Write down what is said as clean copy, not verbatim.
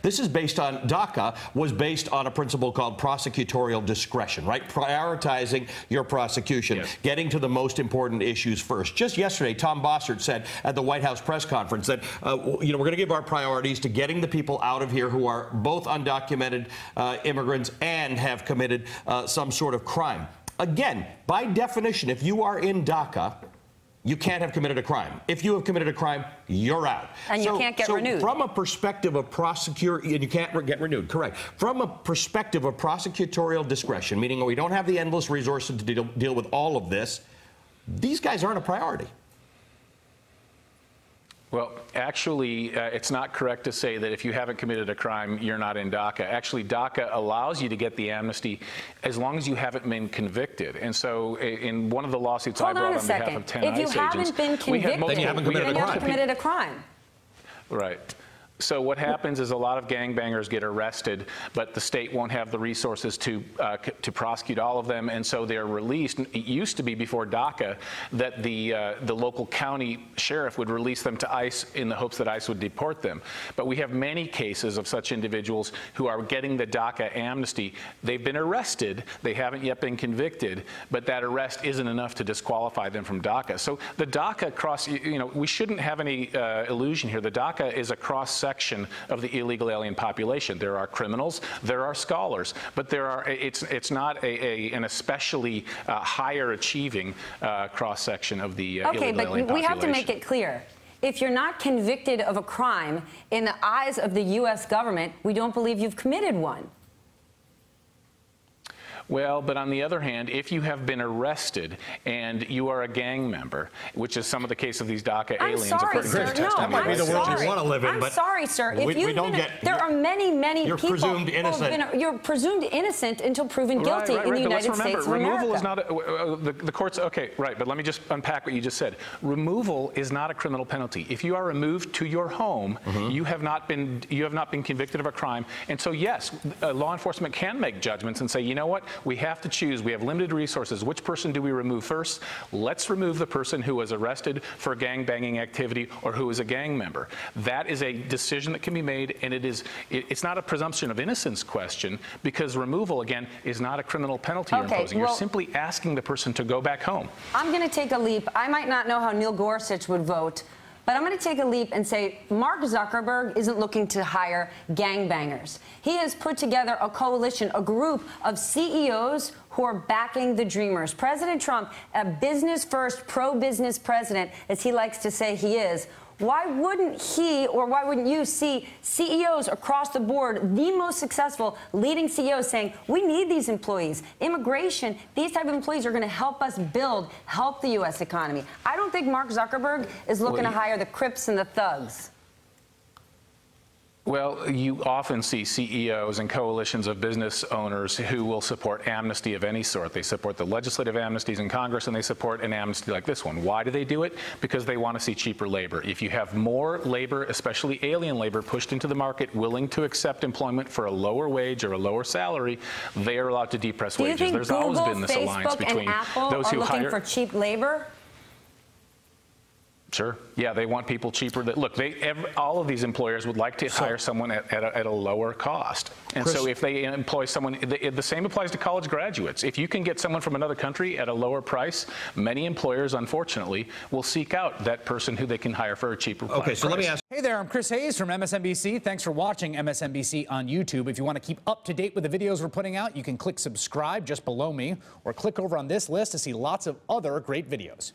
This is based on, DACA was based on a principle called prosecutorial discretion, right? Prioritizing your prosecution, getting to the most important issues first. Just yesterday, Tom Bossert said at the White House press conference that, we're going to give our priorities to getting the people out of here who are both undocumented immigrants and have committed some sort of crime. Again, by definition, if you are in DACA, you can't have committed a crime. If you have committed a crime, you're out. And you can't get renewed. From a perspective of prosecutor, and you can't get renewed, correct. From a perspective of prosecutorial discretion, meaning we don't have the endless resources to deal with all of this, these guys aren't a priority. Well, actually, it's not correct to say that if you haven't committed a crime, you're not in DACA. Actually, DACA allows you to get the amnesty as long as you haven't been convicted. And so in one of the lawsuits I brought on behalf of 10 ICE agents... If you haven't been convicted, then you haven't committed a crime. Right. So what happens is a lot of gangbangers get arrested, but the state won't have the resources to prosecute all of them, and so they're released. It used to be before DACA that the local county sheriff would release them to ICE in the hopes that ICE would deport them. But we have many cases of such individuals who are getting the DACA amnesty. They've been arrested, they haven't yet been convicted, but that arrest isn't enough to disqualify them from DACA. So the DACA we shouldn't have any illusion here. The DACA is a cross-section of the illegal alien population. There are criminals, there are scholars, but it's not an especially higher achieving cross-section of the illegal alien population. Okay, but we have to make it clear. If you're not convicted of a crime in the eyes of the U.S. government, we don't believe you've committed one. Well, but on the other hand, if you have been arrested and you are a gang member, which is some of the case of these DACA aliens, according to the testimony. That might be the world you want to live in, I'm sorry, sir. There are many people. You're presumed innocent. You're presumed innocent until proven guilty in the United States of America. Removal is not the courts. Okay, right. But let me just unpack what you just said. Removal is not a criminal penalty. If you are removed to your home, you have not been convicted of a crime, and so yes, law enforcement can make judgments and say, you know what? We have to choose. We have limited resources. Which person do we remove first? Let's remove the person who was arrested for gang-banging activity or who is a gang member. That is a decision that can be made, and it's not a presumption of innocence question, because removal, again, is not a criminal penalty you're imposing. You're simply asking the person to go back home. I'm going to take a leap. I might not know how Neil Gorsuch would vote, but I'm going to take a leap and say Mark Zuckerberg isn't looking to hire gangbangers. He has put together a coalition, a group of CEOs who are backing the Dreamers. President Trump, a business-first, pro-business president, as he likes to say he is, why wouldn't he, or why wouldn't you see CEOs across the board, the most successful leading CEOs, saying, we need these employees. Immigration, these type of employees are going to help us help the U.S. economy. I don't think Mark Zuckerberg is looking to hire the Crips and the thugs. Well, you often see CEOs and coalitions of business owners who will support amnesty of any sort. They support the legislative amnesties in Congress, and they support an amnesty like this one. Why do they do it? Because they want to see cheaper labor. If you have more labor, especially alien labor, pushed into the market, willing to accept employment for a lower wage or a lower salary, they are allowed to depress wages. Do you think There's always been this alliance between those who hire. Looking for cheap labor? Sure. Yeah, they want people cheaper. Look, all of these employers would like to hire someone at a lower cost. And Chris, so if they employ someone, the same applies to college graduates. If you can get someone from another country at a lower price, many employers, unfortunately, will seek out that person who they can hire for a cheaper price. Okay, so let me ask. Hey there, I'm Chris Hayes from MSNBC. Thanks for watching MSNBC on YouTube. If you want to keep up to date with the videos we're putting out, you can click subscribe just below me, or click over on this list to see lots of other great videos.